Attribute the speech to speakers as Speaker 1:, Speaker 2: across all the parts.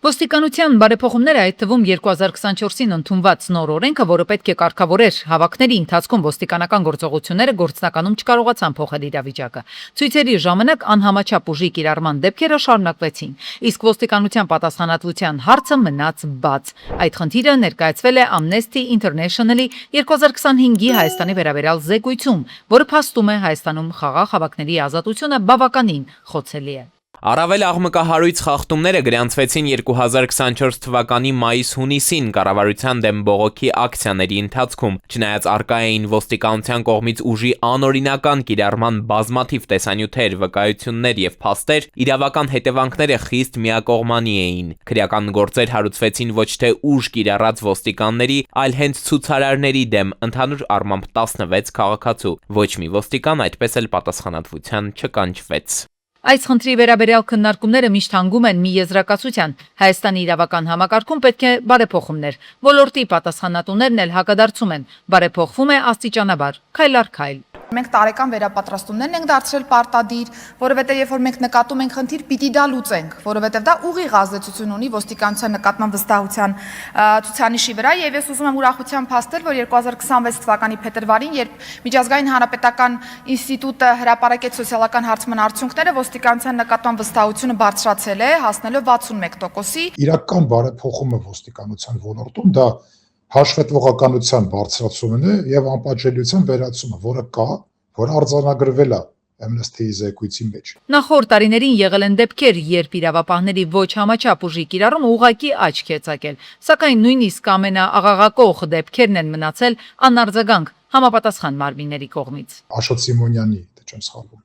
Speaker 1: Ոստիկանության բարեփոխումները, այդ թվում 2024-ին ընդունված նոր օրենքը, որը պետք է կարգավորեր հավաքների ընթացքում ոստիկանական գործողությունները, գործնականում չկարողացան փոխել իրավիճակը։ Ցույցերի ժամանակ անհամաչափ ուժի կիրառման դեպքերը շարունակվեցին, իսկ ոստիկանության պատասխանատվության հարցը մնաց բաց։ Այդ խնդիրը ներկայացվել է Amnesty International-ի 2025-ի Հայաստանի վերաբերյալ զեկույցում, որը փաստում է Հայաստանում խաղաղ հավաքների ազատությունը բավականին խոցելի է։
Speaker 2: Առավել աղմկահարույց խախտումները գրանցվեցին 2024 թվականի մայիս-հունիսին կառավարության դեմ բողոքի ակցիաների ընթացքում, չնայած առկա էին ոստիկանության կողմից ուժի անօրինական կիրառման բազմաթիվ տեսանյութեր, վկայություններ եւ փաստեր, իրավական հետևանքները խիստ միակողմանի էին։ Քրեական գործեր հարուցվեցին ոչ թե ուժ կիրառած ոստիկանների, այլ հենց ցուցարարների դեմ, ընդհանուր առմամբ 16 քաղաքացու։ Ոչ մի ոստիկան այդպես էլ պատասխանատվության չկանչվեց։
Speaker 1: Այս խնդրի վերաբերյալ քննարկումները միշտ հանգում են մի եզրակացության. Հայաստանի իրավական համակարգում պետք է բարեփոխումներ։ Ոլորտի պատասխանատուներն էլ հակադարձում են. բարեփոխվում է աստիճանաբար, քայլ առ քայլ։
Speaker 3: Մենք տարեկան վերապատրաստումներն ենք դարձրել պարտադիր, որովհետև երբ որ մենք նկատում ենք խնդիր, պիտի դա լուծենք, որովհետև դա ուղիղ ազդեցություն ունի ոստիկանության նկատմամբ վստահության ցուցանիշի վրա, եւ ես ուզում եմ ուրախությամբ փաստել, որ 2026 թվականի փետրվարին, երբ Միջազգային հանրապետական ինստիտուտը հրապարակեց սոցիալական հարցման արդյունքները, ոստիկանության նկատմամբ վստահությունը բարձրացել է, հասնելով 61%-ի։
Speaker 4: Իրական բարեփոխումը ոստիկանության ոլորտում դա հաշվետվողականության բարձրացումն է եւ անպատժելիության վերացումը, որը կա, որ արձանագրվել է Amnesty-ի զեկույցի մեջ։
Speaker 1: Նախորդ տարիներին եղել են դեպքեր, երբ իրավապահների ոչ համաչափ ուժի կիրառումը ուղղակի աչք է ծակել, սակայն նույնիսկ ամենաաղաղակող դեպքերն են մնացել անարձագանք համապատասխան մարմինների կողմից։
Speaker 4: Աշոտ Սիմոնյանի, թե չեմ սխալվում,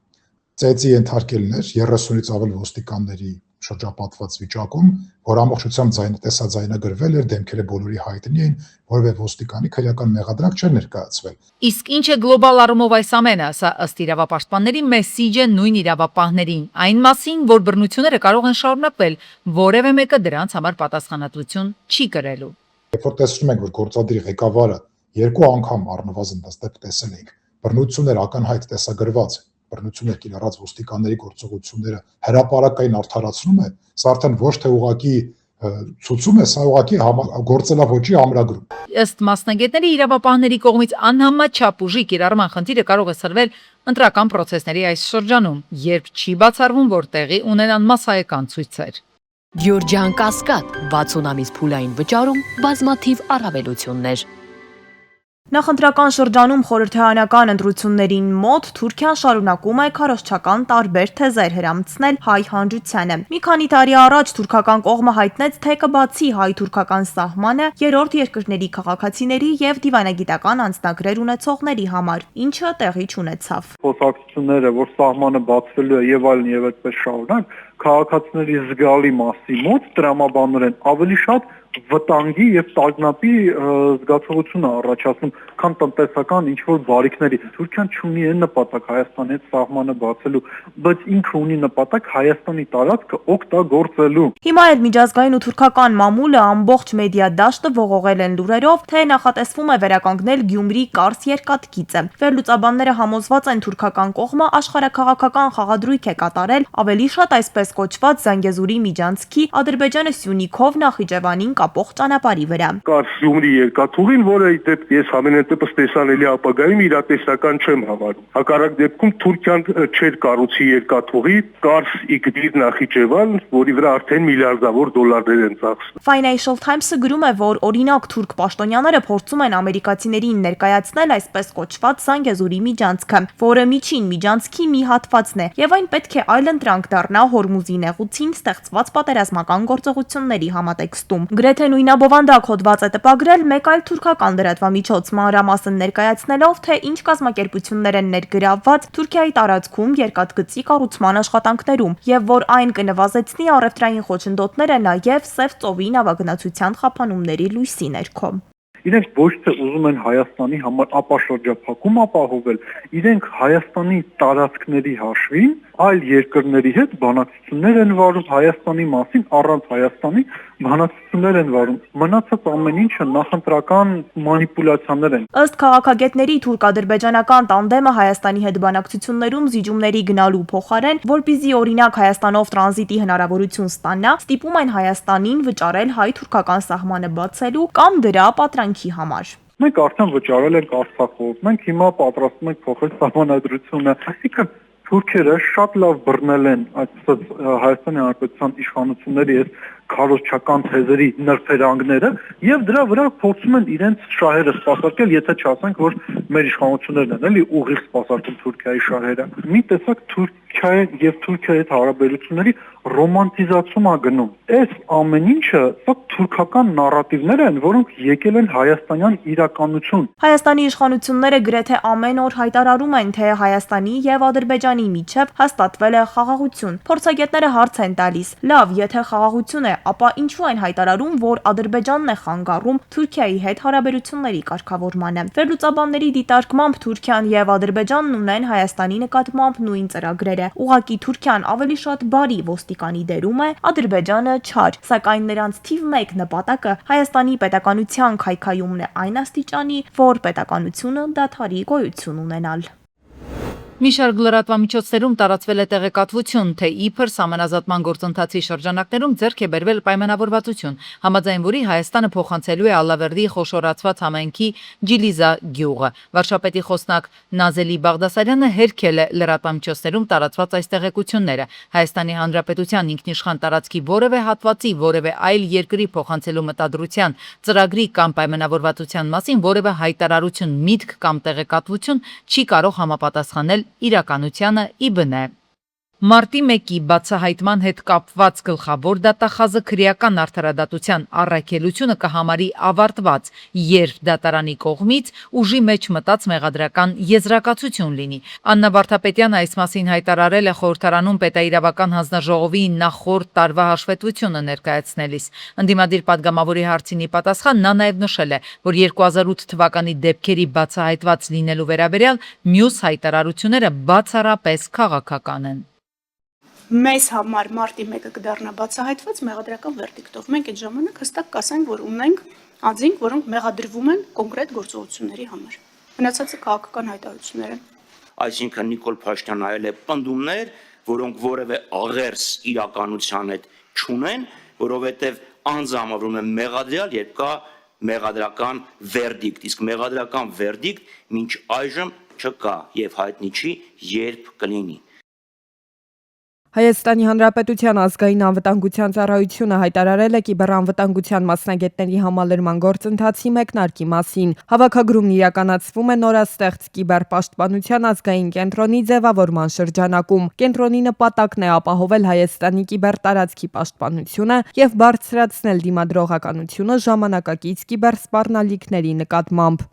Speaker 4: ծեծի ենթարկելն էր 30-ից ավել ոստիկանների շրջապատված վիճակում, որ ամբողջությամբ տեսաձայնագրվել էր, դեմքերը բոլորի հայտնի էին, որևէ ոստիկանի քրեական մեղադրանք չէր ներկայացվել։
Speaker 1: Իսկ ինչ է գլոբալ առումով այս ամենը, սա ըստ իրավապաշտպանների մեսիջ է նույն իրավապահներին, այն մասին, որ բռնությունները կարող են շարունակվել, որևէ մեկը դրանց համար պատասխանատվություն չի կրելու։
Speaker 4: Երբ որ տեսնում ենք, որ գործադիր ղեկավարը երկու անգամ առնվազն տեսել ենք, բռնություններ ակնհայտ տեսագրված բռնություններ կիրառած ոստիկանների գործողությունները հրապարակային արդարացնում է, սա արդեն ոչ թե ուղղակի ցուցում է, սա ուղղակի գործելավոճի ամրագրում։
Speaker 1: Ըստ մասնագետների, իրավապահների կողմից անհամաչափ ուժի կիրառման խնդիրը կարող է սրվել ընտրական պրոցեսների այս շրջանում, երբ չի բացառվում, որ տեղի ունենան մասսայական ցույցեր։
Speaker 5: Գյորջյան Կասկադ 60 ամիս փուլային վճարում, բազմաթիվ առավելություններ։
Speaker 6: Նախընտրական շրջանում խորհրդարանական ընտրություններին մոտ Թուրքիան շարունակում է քարոզչական տարբեր թեզեր հրամցնել հայ հանրությանը։ Մի քանի տարի առաջ թուրքական կողմը հայտնեց, թե կբացի հայ-թուրքական սահմանը երրորդ երկրների քաղաքացիների եւ դիվանագիտական անձնագրեր ունեցողների համար, ինչը տեղի չունեցավ։
Speaker 7: Խոսակցությունները, որ սահմանը բացվելու է եւ այլն եւ այդպես շարունակ, քաղաքացիների զգալի մասի մոտ տրամաբանորեն ավելի շատ վտանգի եւ տագնապի զգացողություն է առաջացնում, քան տնտեսական ինչ-որ բարիքների։ Թուրքիան չունի այն նպատակ Հայաստանի հետ սահմանը բացելու, բայց ինքը ունի նպատակ Հայաստանի տարածքը օգտագործելու։
Speaker 6: Հիմա էլ միջազգային ու թուրքական մամուլը ամբողջ մեդիա դաշտը ողողել են լուրերով, թե նախատեսվում է վերականգնել Գյումրի-Կարս երկաթգիծը։ Վերլուծաբանները համոզված են, թուրքական կողմը աշխարհաքաղաքական խաղադրույք է կատարել ավելի շատ այսպես կոչված Զանգեզուրի միջանցքի Ադրբեջանը Սյունիքով Նախիջևանին կապող ճանապարհի վրա։
Speaker 8: Կարս-Գյումրի երկաթուղին, որը դեպ ես ամենատեպս տեսանելի ապագայում իրատեսական չեմ համարում։ Հակառակ դեպքում Թուրքիան չէր կառուցի երկաթուղի Կարս-Իգդիր Նախիջևան, որի վրա արդեն միլիարդավոր դոլարներ են ծախսվում։
Speaker 6: Financial Times-ը գրում է, որ օրինակ թուրք պաշտոնյաները փորձում են ամերիկացիներին ներկայացնել այսպես կոչված Զանգեզուրի միջանցքը, որը միջին միջանցքի մի հատվածն է, եւ այն պետք է այլընտրանք դառնա Հորմուզի նեղուցին ստեղծված պատերազմական գործողությունների համատեքստում։ Գրեթե նույնաբովանդակ հոդված է տպագրել մեկ այլ թուրքական լրատվամիջոց, մանրամասն ներկայացնելով, թե ինչ կազմակերպություններ են ներգրավված Թուրքիայի տարածքում երկաթգծի կառուցման աշխատանքներում, եւ որ այն կնվազեցնի առևտրային խոչընդոտները նաեւ Սև ծովի նավագնացության խափանումների լույսի ներքո։
Speaker 7: Իրենք ոչ թե ուզում են Հայաստանի համար ապաշրջափակում ապահովել, իրենք Հայաստանի տարածքների հաշվին այլ երկրների հետ բանակցություններ են վարում Հայաստանի մասին առանց Հայաստանի բանակցություններ են վարում։ Մնացած ամեն ինչը նախընտրական մանիպուլյացիաներ են։
Speaker 6: Ըստ քաղաքագետների թուրք-ադրբեջանական տանդեմը Հայաստանի հետ բանակցություններում զիջումների գնալու փոխարեն, որպեսզի օրինակ Հայաստանով տրանզիտի հնարավորություն ստանա, ստիպում են Հայաստանին վճարել հայ-թուրքական սահմանը բացելու կամ դրա պատրանքի համար։
Speaker 7: Մենք արդեն վճարել ենք Արցախով, մենք հիմա պատրաստում ենք փոխել սահմանադրությունը, այսինքն թուրքերը շատ լավ բռնել են այսպես Հայաստանի Հանրապետության իշխանությունների այս քարոզչական թեզերի նրբերանգները եւ դրա վրա փորձում են իրենց շահերը սպասարկել, եթե չասենք, որ մեր իշխանություններն են էլի ուղիղ սպասարկում Թուրքիայի շահերը։ Մի տեսակ Թուրքիայի եւ Թուրքիայի հետ հարաբերությունների ռոմանտիզացում է գնում։ Այս ամեն ինչը սա թուրքական նարատիվներ են, որոնք եկել են հայաստանյան իրականություն։
Speaker 6: Հայաստանի իշխանությունները գրեթե ամեն օր հայտարարում են, թե Հայաստանի եւ Ադրբեջանի միջև հաստատվել է խաղաղություն։ Փորձագետները հարց են տալիս. լավ, եթե խաղաղություն է, ապա ինչու են հայտարարում, որ Ադրբեջանն է խանգարում Թուրքիայի հետ հարաբերությունների կարգավորմանը։ Վերլուծաբանների դիտարկմամբ Թուրքիան եւ Ադրբեջանն ունեն Հայաստանի նկատմամբ նույն ծրագրերը։ Ուղղակի Թուրքիան ավելի շատ բարի ոստիկանի դերում է, Ադրբեջանը չար, սակայն նրանց թիվ 1 նպատակը Հայաստանի պետականության քայքայումն է այն աստիճանի, որ պետականությունը դադարի գոյություն ունենալ։
Speaker 1: Մի շարք լրատվամիջոցներում տարածվել է տեղեկատվություն, թե իբր սահմանազատման գործընթացի շրջանակներում ձեռք է բերվել պայմանավորվածություն, համաձայն որի Հայաստանը փոխանցելու է Ալավերդի խոշորացված համայնքի Ջիլիզա գյուղը։ Վարշապետի խոսնակ Նազելի Բաղդասարյանը հերքել է լրատվամիջոցներում տարածված այս տեղեկությունները։ Հայաստանի Հանրապետության ինքնիշխան տարածքի որևէ հատվածի, որևէ այլ երկրի փոխանցելու մտադրության, ծրագրի կամ պայմանավորվածության մասին որևէ հայտարարություն, միտք կամ տեղեկատվություն չի կարող համապատասխանել իրականությանը իբնե։ Մարտի 1-ի բացահայտման հետ կապված գլխավոր դատախազը քրեական արդարադատության առաքելությունը կհամարի ավարտված, երբ դատարանի կողմից ուժի մեջ մտած մեղադրական եզրակացություն լինի։ Աննա Վարդապետյանը այս մասին հայտարարել է խորհրդարանում պետաիրավական հանձնաժողովի նախորդ տարվա հաշվետվությունը ներկայացնելիս։ Ընդդիմադիր պատգամավորի հարցինի պատասխան նա նաև նշել է, որ 2008 թվականի դեպքերի բացահայտված լինելու վերաբերյալ մյուս հայտարարությունները բացառապես քաղաքական են։
Speaker 9: Մեզ համար մարտի 1-ը կդառնա բացահայտված մեղադրական վերդիկտով։ Մենք այդ ժամանակ հստակ կասենք, որ ունենք անձինք, որոնք մեղադրվում են կոնկրետ գործողությունների համար։ Մնացածը քաղաքական հայտարարություններ են։
Speaker 10: Այսինքն Նիկոլ Փաշինյանը այլ է պնդումներ, որոնք որևէ աղերս իրականության հետ չունեն, որովհետև անձամավորում են մեղադրյալ, երբ կա մեղադրական վերդիկտ, իսկ մեղադրական վերդիկտ մինչ այժմ չկա եւ հայտնի չի, երբ կլինի։
Speaker 11: Հայաստանի Հանրապետության ազգային անվտանգության ծառայությունը հայտարարել է կիբեռանվտանգության մասնագետների համալրման գործընթացի մեկնարկի մասին։ Հավաքագրումն իրականացվում է նորաստեղծ կիբեռպաշտպանության ազգային կենտրոնի ձևավորման շրջանակում։ Կենտրոնի նպատակն է ապահովել Հայաստանի կիբեռտարածքի պաշտպանությունը եւ բարձրացնել դիմադրողականությունը ժամանակակից կիբեռսպառնալիքների նկատմամբ։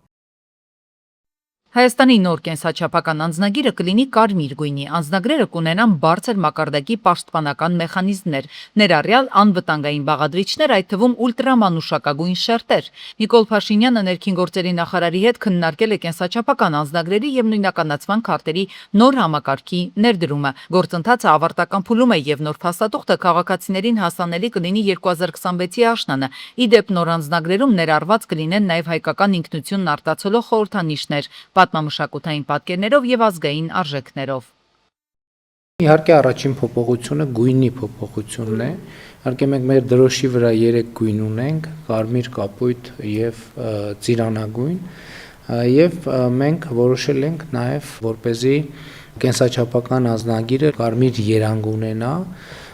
Speaker 1: Հայաստանի նոր կենսաչափական անձնագիրը կլինի կարմիր գույնի, անձնագրերը կունենան բարձր մակարդակի պաշտպանական մեխանիզմներ, ներառյալ անվտանգային բաղադրիչներ, այդ թվում ուլտրամանուշակագույն շերտեր։ Նիկոլ Փաշինյանը ներքին գործերի նախարարի հետ քննարկել է կենսաչափական անձնագրերի եւ նույնականացման քարտերի նոր համակարգի ներդրումը։ Գործընթացը ավարտական փուլում է եւ նոր փաստաթուղթը քաղաքացիներին հասանելի կլինի 2026-ի աշնանը։ Իդեպ նոր անձնագրերում ներառված կլինեն նաեւ հայկական ինքնությունն արտացոլող խորհրդանիշներ, պատմամշակութային պատկերներով եւ ազգային արժեքներով։
Speaker 12: Իհարկե առաջին փոփոխությունը գույնի փոփոխությունն է։ Իհարկե մենք մեր դրոշի վրա 3 գույն ունենք՝ կարմիր, կապույտ եւ ծիրանագույն, եւ մենք որոշել ենք նաեւ որպեսզի կենսաչափական անձնագիրը կարմիր երանգ ունենա,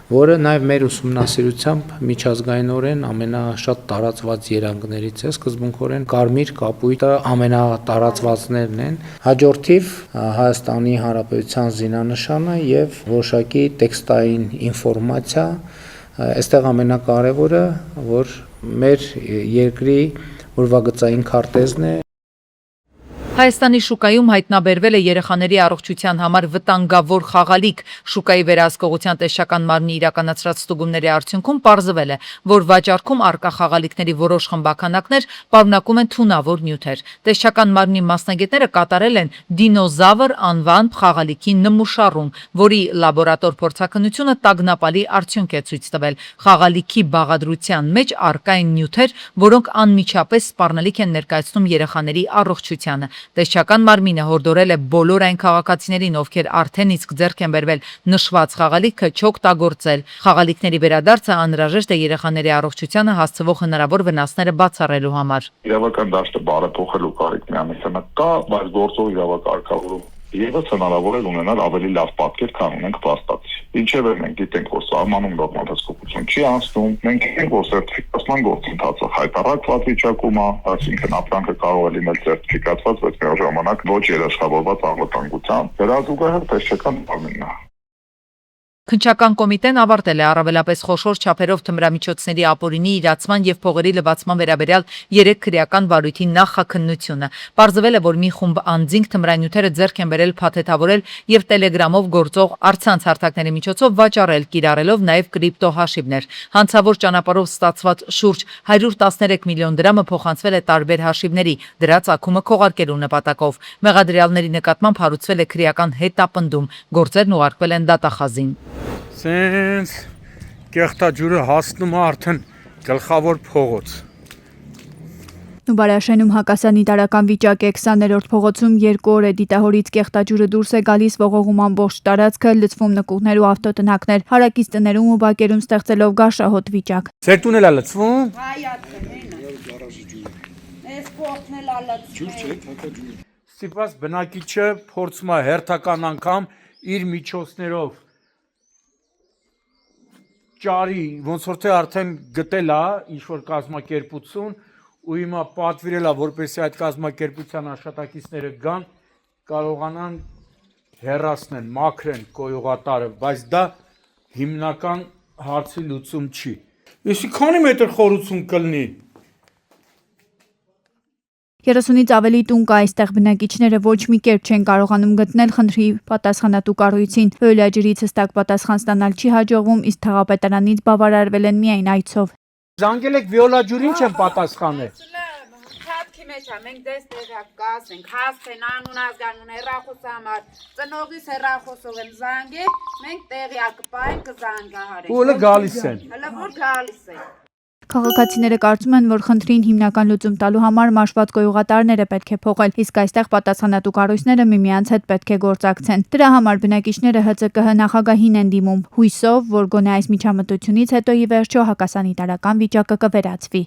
Speaker 12: որը նաև մեր ուսումնասիրությամբ միջազգայինորեն ամենաշատ տարածված երանգներից է, սկզբունքորեն կարմիր կապույտը ամենատարածվածներն են, հաջորդիվ Հայաստանի Հանրապետության զինանշանը եւ որոշակի տեքստային ինֆորմացիա, այստեղ ամենակարևորը, որ մեր երկրի ուրվագծային քարտեզն է։
Speaker 1: Հայաստանի շուկայում հայտնաբերվել է երեխաների առողջության համար վտանգավոր խաղալիք։ Շուկայի վերահսկողության տեսչական մարմնի իրականացրած ստուգումների արդյունքում պարզվել է, որ վաճառքում առկա խաղալիքների որոշ խմբականակներ պարունակում են թունավոր նյութեր։ Տեսչական մարմնի մասնագետները կատարել են դինոզավր անվան խաղալիքի նմուշառում, որի լաբորատոր փորձաքննությունը տագնապալի արդյունք է ցույց տվել։ Խաղալիքի բաղադրության մեջ առկա են նյութեր, որոնք անմիջապես սպառնալիք են ներկայացնում երեխաների առողջությանը։ Տեսչական մարմինը հորդորել է բոլոր այն քաղաքացիներին, ովքեր արդեն իսկ ձեռք են բերվել նշված խաղալիքը, չօգտագործել։ Խաղալիքների վերադարձը անհրաժեշտ է երեխաների առողջությանը հասցվող հնարավոր վնասները բացառելու համար։
Speaker 13: Իրավական դաշտը բարեփոխելու կարիք միանշանակ կա, բայց գործող իրավակարգավորում Եվս հնարավոր է ունենալ ավելի լավ պատկեր, քան ունենք փաստացի։ Ինչևէ մենք գիտենք, որ սահմանում նորմալ հսկողություն չի անցնում, մենք գիտենք, որ սերտիֆիկացման գործընթացը հայտարարված վիճակում է, այսինքն ապրանքը կարող է լինել սերտիֆիկացված, բայց միաժամանակ ոչ երաշխավորված անվտանգությամբ, դրա զուգահեռ տեսչական մարմինն է։
Speaker 1: Քննչական կոմիտեն ավարտել է առավելապես խոշոր չափերով թմրամիջոցների ապօրինի իրացման եւ փողերի լվացման վերաբերյալ 3 քրեական վարույթի նախաքննությունը։ Պարզվել է, որ մի խումբ անձինք թմրանյութերը ձեռք են բերել փաթեթավորել եւ տելեգրամով գործող առցանց հարթակների միջոցով վաճառել, կիրառելով նաեւ կրիպտո հաշիվներ։ Հանցավոր ճանապարհով ստացված շուրջ 113 միլիոն դրամը փոխանցվել է տարբեր հաշիվների, դրա ծագումը քողարկելու նպատակով։ Մեղադրյալների նկատմամբ հարուցվել է քրեական հետապնդում, գործերն ուղարկվել են դատախազին։
Speaker 14: Սենց կեղտաջուրը հասնում է արդեն գլխավոր փողոց։
Speaker 15: Նուբարաշենում հակասանիտարական վիճակ է 20-րդ փողոցում 2 օր է դիտահորից կեղտաջուրը դուրս է գալիս, ողողում ամբողջ տարածքը, լցվում նկուղներ ու ավտոտնակներ, հարակից տներում ու բակերում ստեղծելով գարշահոտ վիճակ։
Speaker 14: Ձեր տունն է լցվում։ Ստիպված բնակիչը փորձում է հերթական անգամ իր միջոցներով ճարի, ոնց որ թե արդեն գտել է ինչ-որ կազմակերպություն ու հիմա պատվիրել է, որպեսզի այդ կազմակերպության աշխատակիցները գան, կարողանան հեռացնեն, մաքրեն կոյուղատարը, բայց դա հիմնական հարցի լուծում չի։ Իսկ քանի մետր խորություն կլինի։
Speaker 15: 30-ից ավելի տուն կա այստեղ բնակիչները ոչ մի կերպ չեն կարողանում գտնել խնդրի պատասխանատու կառույցին։ Հոլաջրից հստակ պատասխան ստանալ չի հաջողվում, իսկ թաղապետարանից բավարարվել են միայն այցով։
Speaker 14: Զանգել եք վիոլաջուրին չեն պատասխանել։
Speaker 16: Խաթքի մեջ է, մենք դες տեղակ կասենք, հասցեն անուն ազգանուն հեռախոս համար, ծնողիս հեռախոսով եմ զանգել, մենք տեղյակ կպայենք կզանգահարենք։
Speaker 14: Ու հələ գալիս են։
Speaker 16: Հələ որ գալիս են։
Speaker 15: Քաղաքացիները կարծում են, որ խնդրին հիմնական լուծում տալու համար մաշված կոյուղատարները պետք է փոխել, իսկ այստեղ պատասխանատու կառույցները միմյանց հետ պետք է գործակցեն։ Դրա համար բնակիչները ՀԾԿՀ նախագահին են դիմում, հույսով, որ գոնե այս միջամտությունից հետո ի վերջո հակասանիտարական վիճակը կվերացվի։